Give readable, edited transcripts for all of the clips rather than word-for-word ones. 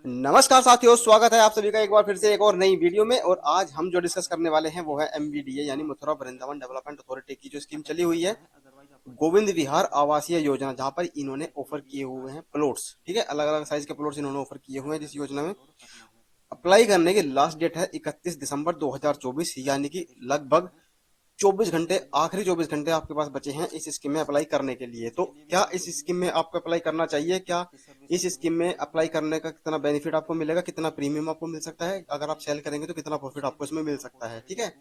नमस्कार साथियों, स्वागत है आप सभी का एक बार फिर से एक और नई वीडियो में। और आज हम जो डिस्कस करने वाले हैं वो है एमवीडीए यानी मथुरा वृंदावन डेवलपमेंट अथॉरिटी की जो स्कीम चली हुई है, गोविंद विहार आवासीय योजना, जहां पर इन्होंने ऑफर किए हुए हैं प्लॉट्स। ठीक है, अलग अलग साइज के प्लॉट्स इन्होंने ऑफर किए हुए हैं। जिस योजना में अप्लाई करने की लास्ट डेट है 31 दिसंबर 2024, यानी कि लगभग 24 घंटे, आखिरी 24 घंटे आपके पास बचे हैं इस स्कीम में अप्लाई करने के लिए। तो क्या इस स्कीम में आपको अप्लाई करना चाहिए? क्या इस स्कीम में अप्लाई करने का कितना बेनिफिट आपको मिलेगा, कितना प्रीमियम आपको मिल सकता है, अगर आप सेल करेंगे तो कितना प्रॉफिट आपको इसमें मिल सकता है? ठीक है,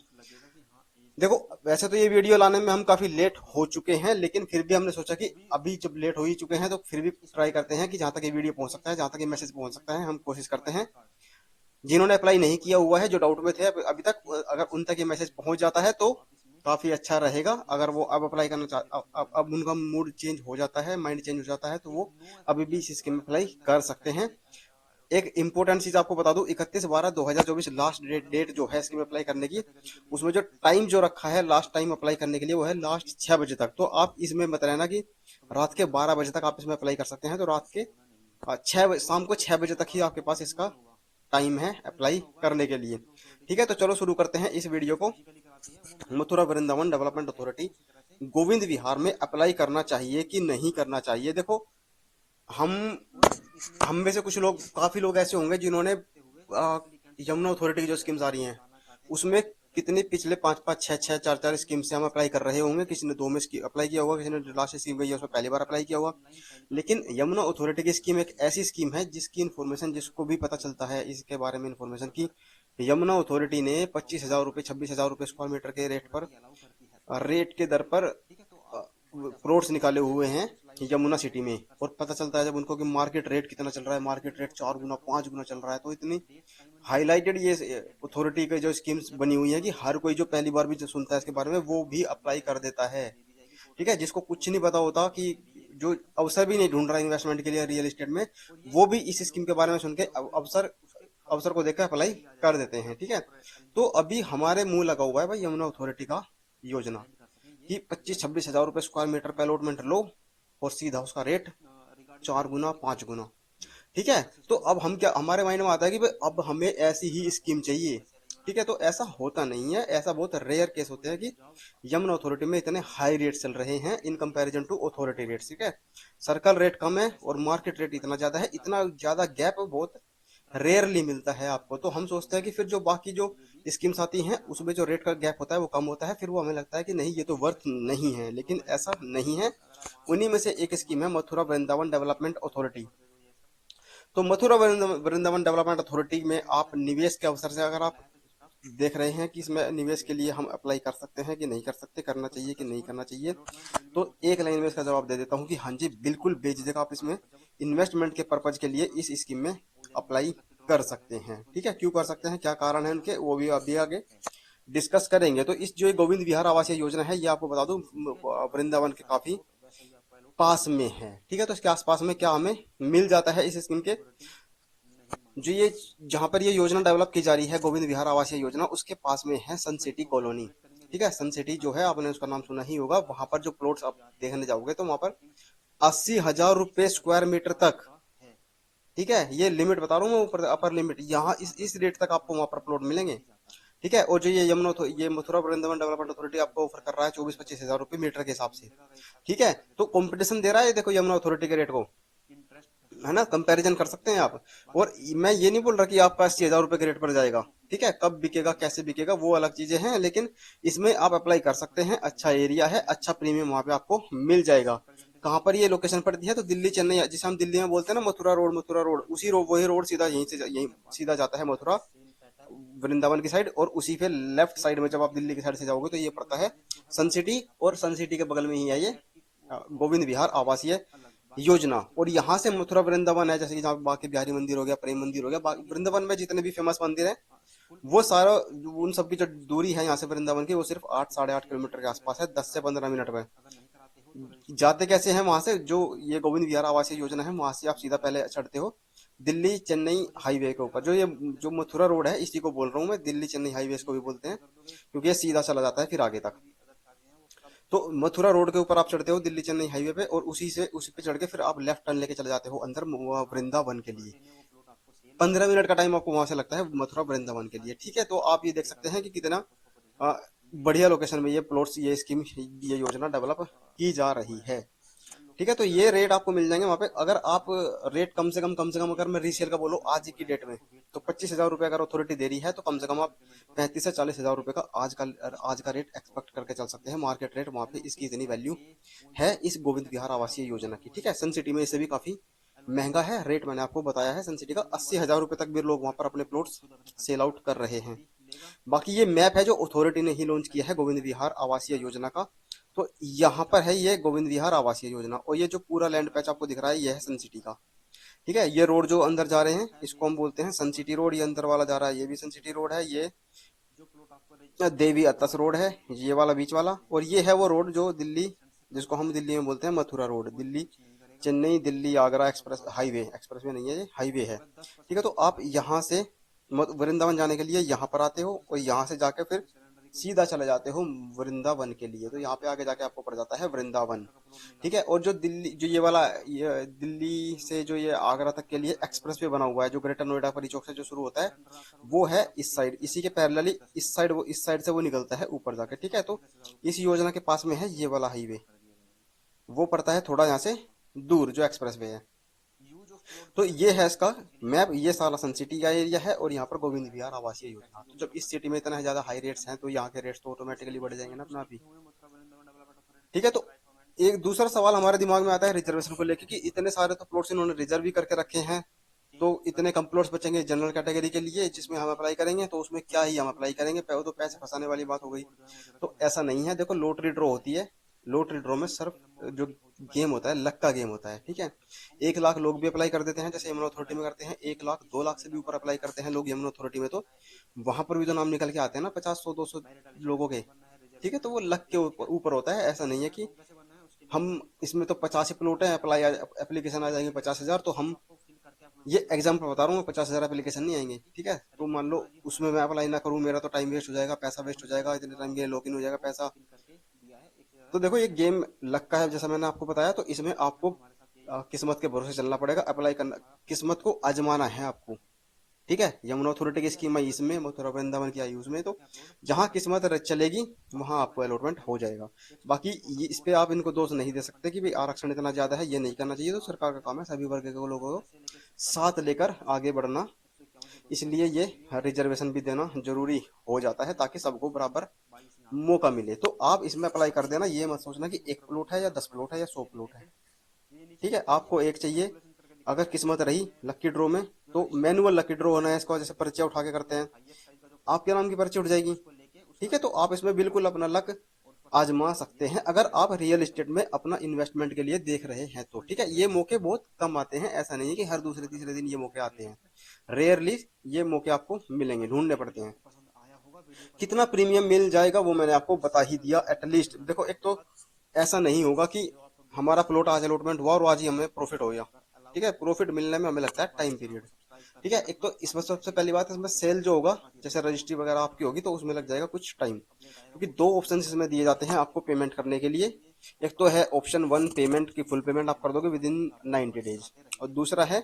देखो, वैसे तो ये वीडियो लाने में हम काफी लेट हो चुके हैं, लेकिन फिर भी हमने सोचा कि अभी जब लेट हो ही चुके हैं तो फिर भी ट्राई करते हैं कि जहां तक ये वीडियो पहुंच सकता है, जहां तक ये मैसेज पहुंच सकता है, हम कोशिश करते हैं। जिन्होंने अप्लाई नहीं किया हुआ है, जो डाउट में थे अभी तक, अगर उन तक ये मैसेज पहुंच जाता है तो काफी अच्छा रहेगा। अगर वो अब अप्लाई करना चाह अब उनका मूड चेंज हो जाता है, माइंड चेंज हो जाता है, तो वो अभी भी इस स्कीम में अप्लाई कर सकते हैं। एक इंपॉर्टेंट चीज आपको बता दूं, 31/12/2024 लास्ट डेट जो है स्कीम अप्लाई करने की। उसमें जो टाइम जो रखा है लास्ट टाइम अप्लाई करने के लिए, वो है लास्ट 6 बजे तक। तो आप इसमें मत रहना कि रात के 12 बजे तक आप इसमें अप्लाई कर सकते हैं। तो रात के शाम को 6 बजे तक ही आपके पास इसका टाइम है अप्लाई करने के लिए। ठीक है, तो चलो शुरू करते हैं इस वीडियो को। मथुरा वृंदावन डेवलपमेंट अथॉरिटी गोविंद विहार में अप्लाई करना चाहिए कि नहीं करना चाहिए? देखो, हम हम में से कुछ लोग, काफी लोग ऐसे होंगे जिन्होंने यमुना अथॉरिटी की जो स्कीम्स आ रही हैं उसमें कितने पिछले 5-5 6-6 4-4 स्कीम से हम अप्लाई कर रहे होंगे। किसी ने 2 में अप्लाई किया होगा, किसी ने लास्ट स्कीम गई है उसमें पहली बार अप्लाई किया होगा। लेकिन यमुना अथॉरिटी की स्कीम एक ऐसी स्कीम है जिसकी इन्फॉर्मेशन, जिसको भी पता चलता है इसके बारे में इन्फॉर्मेशन की, यमुना अथॉरिटी ने 25,000 रुपये, 26,000 रुपये स्क्वायर मीटर के रेट के दर पर प्लॉट्स निकाले हुए हैं यमुना सिटी में। और पता चलता है जब उनको कि मार्केट रेट कितना चल रहा है, मार्केट रेट 4 गुना 5 गुना चल रहा है। तो इतनी हाईलाइटेड ये अथॉरिटी की जो स्कीम्स बनी हुई है कि हर कोई जो पहली बार भी जो सुनता है इसके बारे में वो भी अप्लाई कर देता है। ठीक है, जिसको कुछ नहीं पता होता, कि जो अवसर भी नहीं ढूंढ रहा इन्वेस्टमेंट के लिए रियल एस्टेट में, वो भी इस स्कीम के बारे में सुन के अवसर अवसर को देखकर अप्लाई कर देते हैं। ठीक है, तो अभी हमारे मुंह लगा हुआ है भाई यमुना अथॉरिटी का योजना कि 25-26 हजार रुपये स्क्वायर मीटर पे अलॉटमेंट लो और सीधा उसका रेट 4 गुना 5 गुना। ठीक है, तो अब हम क्या, हमारे माइंड में आता है कि भाई अब हमें ऐसी ही स्कीम चाहिए। ठीक है, तो ऐसा होता नहीं है। ऐसा बहुत रेयर केस होते हैं कि यमुना अथॉरिटी में इतने हाई रेट चल रहे हैं in comparison to authority rates. ठीक है, सर्कल रेट कम है और मार्केट रेट इतना ज्यादा है। इतना ज्यादा गैप बहुत रेयरली मिलता है आपको। तो हम सोचते हैं कि फिर जो बाकी जो स्कीम्स आती हैं उसमें जो रेट का गैप होता है वो कम होता है, फिर वो हमें लगता है कि नहीं ये तो वर्थ नहीं है, लेकिन ऐसा नहीं है। उन्हीं में से एक स्कीम है मथुरा वृंदावन डेवलपमेंट अथॉरिटी। तो मथुरा वृंदावन डेवलपमेंट अथॉरिटी में आप निवेश के अवसर से, अगर आप देख रहे हैं कि इसमें निवेश के लिए हम अप्लाई कर सकते हैं कि नहीं कर सकते, करना चाहिए कि नहीं करना चाहिए, तो एक लाइन में इसका जवाब दे देता हूँ कि हाँ जी, बिल्कुल बेझिझक आप इसमें इन्वेस्टमेंट के पर्पज के लिए इस स्कीम में अप्लाई कर सकते हैं। ठीक है, क्यों कर सकते हैं, क्या कारण है उनके, वो भी अभी आगे डिस्कस करेंगे। तो इस जो गोविंद विहार आवासीय योजना है, ये आपको बता दूं वृंदावन के काफी पास में है। ठीक है, तो इसके आसपास में क्या हमें मिल जाता है इस स्कीम के, जो ये जहां पर ये योजना डेवलप की जा रही है, गोविंद विहार आवासीय योजना, उसके पास में है सन सिटी कॉलोनी। ठीक है, सन सिटी जो है आपने उसका नाम सुना ही होगा। वहां पर जो प्लॉट्स आप देखने जाओगे तो वहां पर 80,000 रुपये स्क्वायर मीटर तक, ठीक है, ये लिमिट बता रहा हूँ मैं, ऊपर अपर लिमिट, यहाँ इस रेट तक आपको वहां पर प्लॉट मिलेंगे। ठीक है, और जो ये मथुरा वृंदावन डेवलपमेंट अथॉरिटी आपको ऑफर कर रहा है 24-25 हजार रुपये मीटर के हिसाब से। ठीक है, तो कंपटीशन दे रहा है, देखो यमुना अथॉरिटी के रेट को, है ना, कंपैरिजन कर सकते हैं आप। और मैं ये नहीं बोल रहा कि आपका 80,000 रुपये के रेट पर जाएगा। ठीक है, कब बिकेगा कैसे बिकेगा वो अलग चीजें हैं, लेकिन इसमें आप अप्लाई कर सकते हैं। अच्छा एरिया है, अच्छा प्रीमियम वहां पे आपको मिल जाएगा। कहाँ पर ये लोकेशन पड़ती है? तो दिल्ली चेन्नई, जिसे हम दिल्ली में बोलते हैं ना मथुरा रोड, उसी रोड, वही रोड सीधा यहीं सीधा जाता है मथुरा वृंदावन की साइड। और उसी पे लेफ्ट साइड में जब आप दिल्ली की साइड से जाओगे तो ये पड़ता है सन सिटी, और सन सिटी के बगल में ही है ये गोविंद विहार आवासीय योजना। और यहाँ से मथुरा वृंदावन है, जैसे कि जहाँ बाकी बिहारी मंदिर हो गया, प्रेम मंदिर हो गया, वृंदावन में जितने भी फेमस मंदिर है वो सारा, उन सब की जो दूरी है यहाँ से वृंदावन की, वो सिर्फ 8-8.5 किलोमीटर के आसपास है, 10 से 15 मिनट में। जाते कैसे हैं वहां से? जो ये गोविंद विहार आवासीय योजना है, वहां से आप सीधा पहले चढ़ते हो दिल्ली चेन्नई हाईवे के ऊपर। जो मथुरा रोड है इसी को बोल रहा हूँ मैं, दिल्ली चेन्नई हाईवे को भी बोलते हैं, क्योंकि ये सीधा चला जाता है फिर आगे तक। तो मथुरा रोड के ऊपर आप चढ़ते हो दिल्ली चेन्नई हाईवे पे, और उसी पे चढ़ के फिर आप लेफ्ट टर्न लेके चले जाते हो अंदर वृंदावन के लिए। 15 मिनट का टाइम आपको वहां से लगता है मथुरा वृंदावन के लिए। ठीक है, तो आप ये देख सकते हैं कि कितना अ, बढ़िया लोकेशन में ये प्लॉट्स, ये स्कीम, ये योजना डेवलप की जा रही है। ठीक है, तो ये रेट आपको मिल जाएंगे वहां पे। अगर आप रेट कम से कम अगर मैं रीसेल का बोलूँ आज की डेट में, तो 25,000 रुपये अगर अथॉरिटी दे रही है, तो कम से कम आप 35 से 40 हजार रुपए का आज का रेट एक्सपेक्ट करके चल सकते हैं। मार्केट रेट वहां पे इसकी इतनी वैल्यू है इस गोविंद विहार आवासीय योजना की। ठीक है, सन सिटी में इससे भी काफी महंगा है रेट, मैंने आपको बताया है। सन सिटी का 80,000 रुपए तक भी लोग वहां पर अपने प्लॉट्स सेल आउट कर रहे हैं। बाकी ये मैप है जो अथॉरिटी ने ही लॉन्च किया है गोविंद विहार आवासीय योजना का। तो यहाँ पर है ये गोविंद विहार आवासीय योजना, और ये जो पूरा लैंड पैच आपको दिख रहा है ये है सन सिटी का। ठीक है, ये रोड जो अंदर जा रहे हैं इसको हम बोलते हैं सन सिटी रोड। ये अंदर वाला जा रहा है ये भी सन सिटी रोड है। ये देवी अतस रोड है ये वाला बीच वाला, और ये है वो रोड जो दिल्ली, जिसको हम दिल्ली में बोलते हैं Mathura road. Delhi Chennai Delhi Agra express highway, express way नहीं है ये हाईवे है। ठीक है, तो आप यहाँ से वृंदावन जाने के लिए यहाँ पर आते हो, और यहाँ से जाके फिर सीधा चले जाते हो वृंदावन के लिए। तो यहाँ पे आगे जाके आपको पड़ जाता है वृंदावन। ठीक है, और जो दिल्ली, जो ये वाला ये दिल्ली से जो ये आगरा तक के लिए एक्सप्रेस वे बना हुआ है, जो ग्रेटर नोएडा परी चौक से जो शुरू होता है, वो है इस साइड, इसी के पैरेलली इस साइड से वो निकलता है ऊपर जाके। ठीक है, तो इस योजना के पास में है ये वाला हाईवे, वो पड़ता है थोड़ा यहाँ से दूर, जो एक्सप्रेस वे है। तो ये है इसका मैप। ये सारा सन सिटी का एरिया है, और यहाँ पर गोविंद विहार आवासीय योजना। तो जब इस सिटी में इतना ज्यादा हाई रेट्स हैं, तो यहाँ के रेट्स तो ऑटोमेटिकली बढ़ जाएंगे ना अपना आप ही। ठीक है, तो एक दूसरा सवाल हमारे दिमाग में आता है रिजर्वेशन को लेके, कि इतने सारे तो प्लॉट्स इन्होंने रिजर्व भी करके रखे हैं, तो इतने कम प्लॉट्स बचेंगे जनरल कैटेगरी के लिए जिसमें हम अप्लाई करेंगे, तो उसमें क्या ही हम अप्लाई करेंगे, तो पैसे फंसाने वाली बात हो गई। तो ऐसा नहीं है, देखो लॉटरी ड्रॉ होती है। लॉटरी ड्रॉ में सिर्फ जो गेम होता है लक का गेम होता है। ठीक है, 1 लाख लोग भी अप्लाई कर देते हैं जैसे यमुना अथॉरिटी में करते हैं, 1 लाख 2 लाख से भी ऊपर अप्लाई करते हैं लोग यमुना अथॉरिटी में। तो वहां पर भी तो नाम निकल के आते हैं ना 50 100 200 लोगों के। ठीक है, तो वो लक के ऊपर ऊपर होता है। ऐसा नहीं है कि हम इसमें तो 50 ही प्लॉट है, एप्लीकेशन आ जाएंगे 50,000, तो हम ये एग्जाम्पल बता रहा हूँ, 50,000 एप्लीकेशन नहीं आएंगे। ठीक है, तो मान लो उसमें मैं अप्लाई ना करूँ, मेरा तो टाइम वेस्ट हो जाएगा, पैसा वेस्ट हो जाएगा, इतने टाइम के लिए लॉग इन हो जाएगा पैसा। तो देखो ये गेम लक का है जैसा मैंने आपको बताया। तो इसमें आपको किस्मत के भरोसे चलना पड़ेगा, अप्लाई करना, किस्मत को आजमाना है आपको। ठीक है, यमुना अथॉरिटी की स्कीम आई इसमें, मथुरा वृंदावन की आई उसमें। तो जहां किस्मत चलेगी वहां आपको अलॉटमेंट हो जाएगा। बाकी ये इस पे आप इनको दोष नहीं दे सकते कि भाई आरक्षण इतना ज्यादा है, ये नहीं करना चाहिए। तो सरकार का काम है सभी वर्ग के लोगों को साथ लेकर आगे बढ़ना, इसलिए ये रिजर्वेशन भी देना जरूरी हो जाता है, ताकि सबको बराबर मौका मिले। तो आप इसमें अप्लाई कर देना, ये मत सोचना कि 1 प्लॉट है या 10 प्लॉट है या 100 प्लॉट है। ठीक है, आपको एक चाहिए। अगर किस्मत रही लकी ड्रॉ में, तो मैनुअल लकी ड्रॉ होना है इसको, जैसे पर्चे उठा के करते हैं, आपके नाम की पर्ची उठ जाएगी। ठीक है, तो आप इसमें बिल्कुल अपना लक आजमा सकते हैं, अगर आप रियल एस्टेट में अपना इन्वेस्टमेंट के लिए देख रहे हैं तो। ठीक है, ये मौके बहुत कम आते हैं, ऐसा नहीं है कि हर दूसरे तीसरे दिन ये मौके आते हैं। रेयरली ये मौके आपको मिलेंगे, ढूंढने पड़ते हैं। कितना प्रीमियम मिल जाएगा वो मैंने आपको बता ही दिया। एटलीस्ट देखो, एक तो ऐसा नहीं होगा कि हमारा प्लॉट आज अलॉटमेंट हुआ और आज ही हमें प्रॉफिट हो गया। ठीक है, प्रॉफिट मिलने में हमें लगता है टाइम पीरियड। ठीक है, एक तो इसमें सबसे पहली बात है, इसमें सेल जो होगा, जैसे रजिस्ट्री वगैरह आपकी होगी, तो उसमें लग जाएगा कुछ टाइम, क्योंकि 2 ऑप्शन इसमें दिए जाते हैं आपको पेमेंट करने के लिए। एक तो है ऑप्शन 1, पेमेंट की फुल पेमेंट आप कर दोगे विद इन 90 डेज, और दूसरा है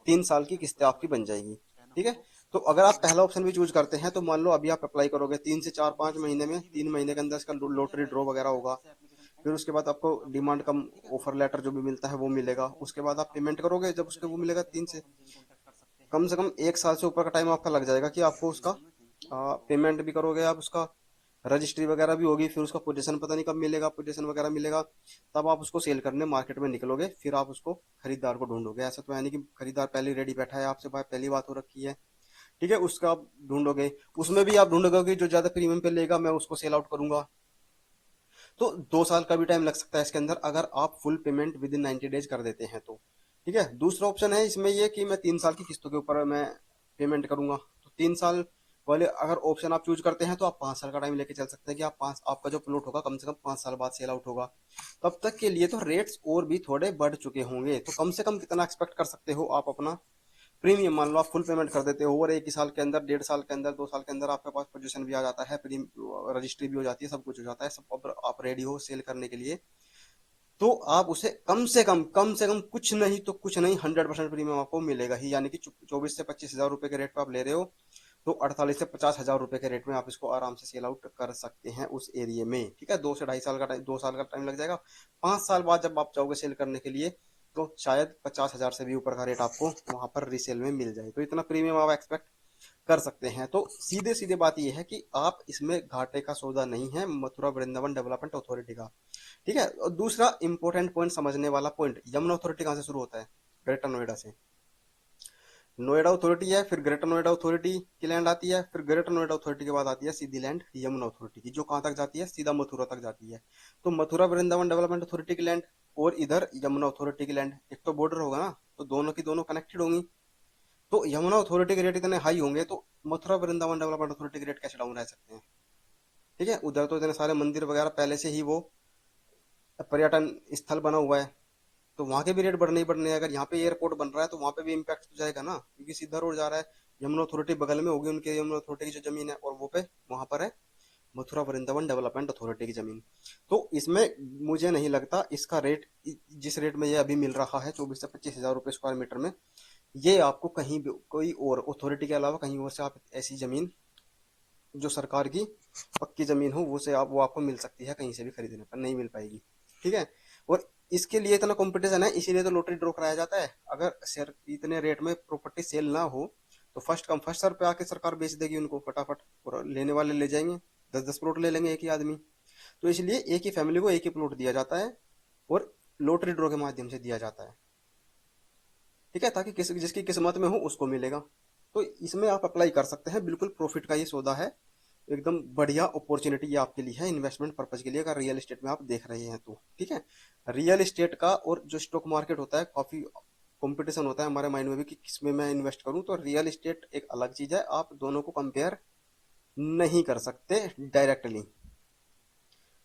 3 साल की किस्तें आपकी बन जाएगी। ठीक है, तो अगर आप पहला ऑप्शन भी चूज करते हैं, तो मान लो अभी आप अप्लाई करोगे 3 से 4 5 महीने में, 3 महीने के अंदर इसका लॉटरी ड्रॉ वगैरह होगा। फिर उसके बाद आपको डिमांड कम ऑफर लेटर जो भी मिलता है वो मिलेगा। उसके बाद आप पेमेंट करोगे, जब उसके वो मिलेगा 3 से कम 1 साल से ऊपर का टाइम आपका लग जाएगा कि आपको उसका पेमेंट भी करोगे आप, उसका रजिस्ट्री वगैरह भी होगी, फिर उसका पोजीशन पता नहीं कब मिलेगा, पोजीशन वगैरह मिलेगा, तब आप उसको सेल करने मार्केट में निकलोगे, फिर आप उसको खरीदार को ढूंढोगे। ऐसा तो है नहीं कि खरीदार पहले रेडी बैठा है आपसे, पहली बात हो रखी है। ठीक है, उसका आप ढूंढोगे, उसमें भी आप ढूंढोगे कि जो ज्यादा प्रीमियम पे लेगा मैं उसको सेल आउट करूंगा। तो 2 साल का भी टाइम लग सकता है इसके अंदर, अगर आप full payment with in 90 days कर देते हैं तो। ठीक है, दूसरा ऑप्शन है इसमें ये कि मैं 3 साल की किस्तों के ऊपर मैं पेमेंट करूंगा। तो 3 साल वाले अगर ऑप्शन आप चूज करते हैं, तो आप 5 साल का टाइम लेके चल सकते हैं कि आप आपका जो प्लॉट होगा कम से कम 5 साल बाद सेल आउट होगा। तब तक के लिए तो रेट्स और भी थोड़े बढ़ चुके होंगे। तो कम से कम कितना एक्सपेक्ट कर सकते हो आप अपना प्रीमियम मान लो आप फुल पेमेंट कर देते हो और 1 ही साल के अंदर, 1.5 साल के अंदर, 2 साल के अंदर आपके पास पोजीशन भी आ जाता है, रजिस्ट्री भी हो जाती है, सब कुछ हो जाता है, सब आप रेडी हो सेल करने के लिए, तो आप उसे कम से कम कुछ नहीं तो कुछ नहीं 100% प्रीमियम आपको मिलेगा ही। यानी कि 24 से 25 हजार रुपए के रेट पे आप ले रहे हो, तो 48 से 50 हजार रुपए के रेट में आप इसको आराम से सेल आउट कर सकते हैं उस एरिया में। ठीक है, 2 से 2.5 साल का टाइम, 2 साल का टाइम लग जाएगा। 5 साल बाद जब आप चाहोगे सेल करने के लिए, तो शायद 50 हजार से भी ऊपर का रेट आपको वहां पर रीसेल में मिल जाए। तो इतना प्रीमियम आप एक्सपेक्ट कर सकते हैं। तो सीधे सीधे बात यह है कि आप इसमें घाटे का सौदा नहीं है मथुरा वृंदावन डेवलपमेंट अथॉरिटी का। ठीक है, और दूसरा इंपॉर्टेंट पॉइंट, समझने वाला पॉइंट, यमुना अथॉरिटी कहाँ से शुरू होता है? ग्रेटर नोएडा से। नोएडा अथॉरिटी है, फिर ग्रेटर नोएडा अथॉरिटी की लैंड आती है, फिर ग्रेटर नोएडा अथॉरिटी के बाद आती है सीधी लैंड यमुना अथॉरिटी की, जो कहाँ तक जाती है? सीधा मथुरा तक जाती है। तो मथुरा वृंदावन डेवलपमेंट अथॉरिटी की लैंड और इधर यमुना अथॉरिटी की लैंड, एक तो बॉर्डर होगा ना, तो दोनों की दोनों कनेक्टेड होंगी। तो यमुना अथॉरिटी के रेट इतने हाई होंगे तो मथुरा वृंदावन डेवलपमेंट अथॉरिटी के रेट कैसे डाउन रह सकते हैं? ठीक है, उधर तो इतने सारे मंदिर वगैरह पहले से ही वो पर्यटन स्थल बना हुआ है, तो वहां के भी रेट बढ़ने ही बढ़ने हैं। अगर यहाँ पे एयरपोर्ट बन रहा है तो वहां पे भी इम्पैक्ट तो जाएगा ना, क्योंकि सीधा रोड जा रहा है। यमुना अथॉरिटी बगल में होगी उनके, यमुना अथॉरिटी की जो जमीन है, और वो पे वहां पर है मथुरा वृंदावन डेवलपमेंट अथॉरिटी की जमीन। तो इसमें मुझे नहीं लगता इसका रेट, जिस रेट में ये अभी मिल रहा है 24 से 25 हजार रुपए स्क्वायर मीटर में, ये आपको कहीं भी कोई और अथॉरिटी के अलावा कहीं और से आप ऐसी जमीन जो सरकार की पक्की जमीन हो वो से आप, वो आपको मिल सकती है, कहीं से भी खरीदने पर नहीं मिल पाएगी। ठीक है, और इसके लिए इतना कंपटीशन है, इसीलिए तो लॉटरी ड्रॉ कराया जाता है। अगर सर इतने रेट में प्रॉपर्टी सेल ना हो तो फर्स्ट कम फर्स्ट सर्व पे आके सरकार बेच देगी उनको फटाफट, और लेने वाले ले जाएंगे, 10-10 प्लॉट ले लेंगे एक ही आदमी। तो इसलिए एक ही फैमिली को एक ही प्लॉट दिया जाता है और लॉटरी ड्रॉ के माध्यम से दिया जाता है। ठीक है, ताकि किसी जिसकी किस्मत में हो उसको मिलेगा। तो इसमें आप अप्लाई कर सकते हैं, बिल्कुल प्रॉफिट का ये सौदा है, एकदम बढ़िया अपॉर्चुनिटी ये आपके लिए है इन्वेस्टमेंट पर्पज के लिए, अगर रियल एस्टेट में आप देख रहे हैं तो। ठीक है, रियल एस्टेट का और जो स्टॉक मार्केट होता है, काफी कंपटीशन होता है हमारे माइंड में भी कि किसमें मैं इन्वेस्ट करूं, तो रियल एस्टेट एक अलग चीज है, आप दोनों को कंपेयर नहीं कर सकते डायरेक्टली।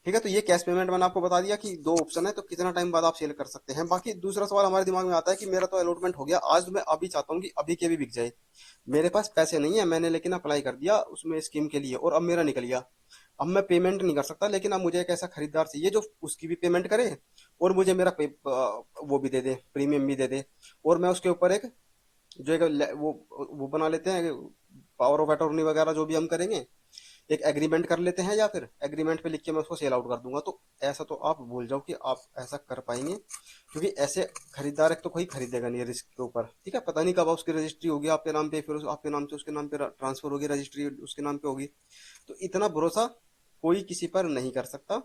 ठीक है, तो ये कैश पेमेंट मैंने आपको बता दिया कि दो ऑप्शन है, तो कितना टाइम बाद आप सेल कर सकते हैं। बाकी दूसरा सवाल हमारे दिमाग में आता है कि मेरा तो अलॉटमेंट हो गया, आज तो मैं अभी चाहता हूँ कि अभी के भी बिक जाए, मेरे पास पैसे नहीं है, मैंने लेकिन अप्लाई कर दिया उसमें स्कीम के लिए और अब मेरा निकल गया, अब मैं पेमेंट नहीं कर सकता, लेकिन अब मुझे एक ऐसा खरीदार चाहिए जो उसकी भी पेमेंट करे और मुझे मेरा वो भी दे दे, प्रीमियम भी दे दे, और मैं उसके ऊपर एक जो एक वो बना लेते हैं, पावर ऑफ अटॉर्नी वगैरह जो भी हम करेंगे, एक एग्रीमेंट कर लेते हैं, या फिर एग्रीमेंट पे लिख के मैं उसको सेल आउट कर दूंगा। तो ऐसा तो आप भूल जाओ कि आप ऐसा कर पाएंगे, क्योंकि ऐसे खरीदार एक तो कोई खरीदेगा नहीं रिस्क के ऊपर। ठीक है, पता नहीं कब उसकी रजिस्ट्री होगी आपके नाम पे, फिर आपके नाम से उसके नाम पे ट्रांसफर होगी, रजिस्ट्री उसके नाम पे होगी। तो इतना भरोसा कोई किसी पर नहीं कर सकता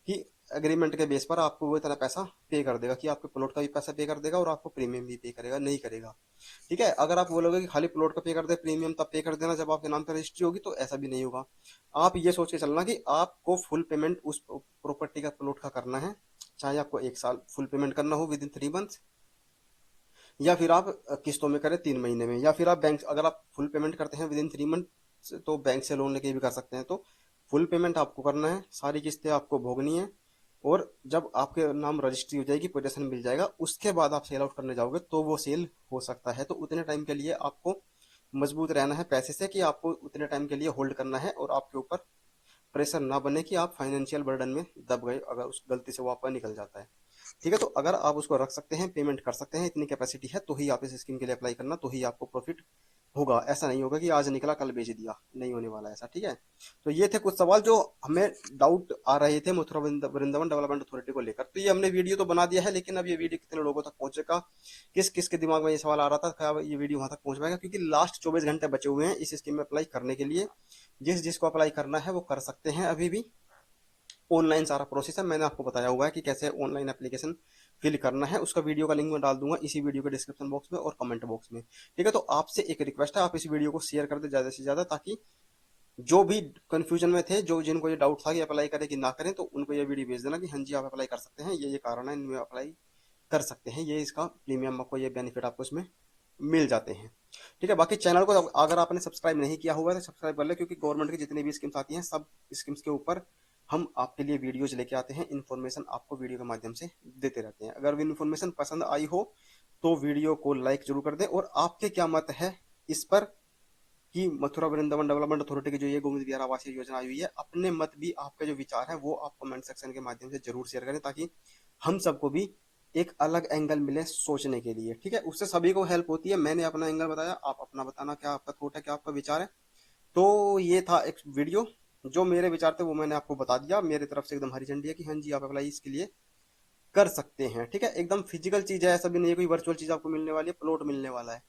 कि एग्रीमेंट के बेस पर आपको वो इतना पैसा पे कर देगा, कि आपके प्लॉट का भी पैसा पे कर देगा और आपको प्रीमियम भी पे करेगा, नहीं करेगा। ठीक है, अगर आप बोलोगे कि खाली प्लॉट का पे कर दे, प्रीमियम तब पे कर देना जब आपके नाम पर रजिस्ट्री होगी, तो ऐसा भी नहीं होगा। आप ये सोच के चलना कि आपको फुल पेमेंट उस प्रॉपर्टी का, प्लॉट का करना है, चाहे आपको 1 साल फुल पेमेंट करना हो विद इन 3 मंथ, या फिर आप किस्तों में करें 3 महीने में, या फिर आप बैंक, अगर आप फुल पेमेंट करते हैं विद इन 3 मंथ तो बैंक से लोन लेके भी कर सकते हैं। तो फुल पेमेंट आपको करना है, सारी किस्तें आपको भोगनी है, और जब आपके नाम रजिस्ट्री हो जाएगी, पोजेशन मिल जाएगा, उसके बाद आप सेल आउट करने जाओगे तो वो सेल हो सकता है। तो उतने टाइम के लिए आपको मजबूत रहना है पैसे से, कि आपको उतने टाइम के लिए होल्ड करना है, और आपके ऊपर प्रेशर ना बने कि आप फाइनेंशियल बर्डन में दब गए अगर उस गलती से वो आपका निकल जाता है। ठीक है, तो अगर आप उसको रख सकते हैं, पेमेंट कर सकते हैं, इतनी कैपेसिटी है, तो ही आप इस स्कीम के लिए अप्लाई करना, तो ही आपको प्रॉफिट होगा। ऐसा नहीं होगा कि आज निकला कल बेच दिया, नहीं होने वाला ऐसा। ठीक है, तो ये थे कुछ सवाल जो हमें डाउट आ रहे थे मथुरा वृंदावन डेवलपमेंट अथॉरिटी को लेकर। तो ये हमने वीडियो तो बना दिया है, लेकिन अब ये वीडियो कितने लोगों तक पहुंचेगा, किस किस के दिमाग में ये सवाल आ रहा था, क्या ये वीडियो वहां तक पहुंच पाएगा, क्योंकि लास्ट 24 घंटे बचे हुए हैं इस स्कीम में अप्लाई करने के लिए। जिसको अप्लाई करना है वो कर सकते हैं, अभी भी ऑनलाइन सारा प्रोसेस है, मैंने आपको बताया हुआ है कि कैसे ऑनलाइन एप्लीकेशन फिल करना है, उसका वीडियो का लिंक मैं डाल दूंगा इसी वीडियो के डिस्क्रिप्शन बॉक्स में और कमेंट बॉक्स में। ठीक है, तो आपसे एक रिक्वेस्ट है, आप इस वीडियो को शेयर कर दे ज्यादा से ज्यादा, ताकि जो भी कंफ्यूजन में थे, जो जिनको ये डाउट था कि अप्लाई करें कि ना करें, तो उनको ये वीडियो भेज देना कि हाँ जी आप अप्लाई कर सकते हैं, ये कारण है, इनमें अप्लाई कर सकते हैं, ये इसका प्रीमियम आपको, ये बेनिफिट आपको इसमें मिल जाते हैं। ठीक है, बाकी चैनल को अगर आपने सब्सक्राइब नहीं किया हुआ है तो सब्सक्राइब कर ले, क्योंकि गवर्नमेंट की जितनी भी स्कीम्स आती हैं, सब स्कीम्स के ऊपर हम आपके लिए वीडियोज लेके आते हैं, इन्फॉर्मेशन आपको वीडियो के माध्यम से देते रहते हैं। अगर इन्फॉर्मेशन पसंद आई हो तो वीडियो को लाइक जरूर कर दें। और आपके क्या मत है इस पर कि मथुरा वृंदावन डेवलपमेंट अथॉरिटी की जो ये गोविंद विहार आवासीय योजना आई हुई है, अपने मत भी, आपके जो विचार है वो आप कमेंट सेक्शन के माध्यम से जरूर शेयर करें, ताकि हम सबको भी एक अलग एंगल मिले सोचने के लिए। ठीक है, उससे सभी को हेल्प होती है। मैंने अपना एंगल बताया, आप अपना बताना क्या आपका थॉट है, क्या आपका विचार है। तो ये था एक वीडियो, जो मेरे विचार थे वो मैंने आपको बता दिया। मेरी तरफ से एकदम हरी झंडी है कि हाँ जी आप अप्लाई इसके लिए कर सकते हैं। ठीक है, एकदम फिजिकल चीज है, ऐसा भी नहीं है कोई वर्चुअल चीज आपको मिलने वाली है, प्लॉट मिलने वाला है।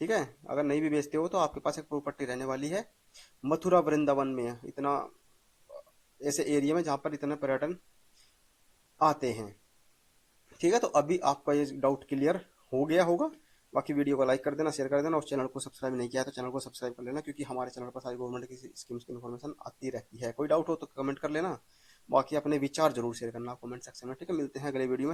ठीक है, अगर नहीं भी बेचते हो तो आपके पास एक प्रॉपर्टी रहने वाली है मथुरा वृंदावन में, इतना ऐसे एरिया में जहां पर इतने पर्यटन आते हैं। ठीक है, तो अभी आपका ये डाउट क्लियर हो गया होगा। बाकी वीडियो को लाइक कर देना, शेयर कर देना, और चैनल को सब्सक्राइब नहीं किया है तो चैनल को सब्सक्राइब कर लेना, क्योंकि हमारे चैनल पर सारी गवर्नमेंट की स्कीम्स की इन्फॉर्मेशन आती रहती है। कोई डाउट हो तो कमेंट कर लेना, बाकी अपने विचार जरूर शेयर करना कमेंट सेक्शन में। ठीक है, मिलते हैं अगले वीडियो में।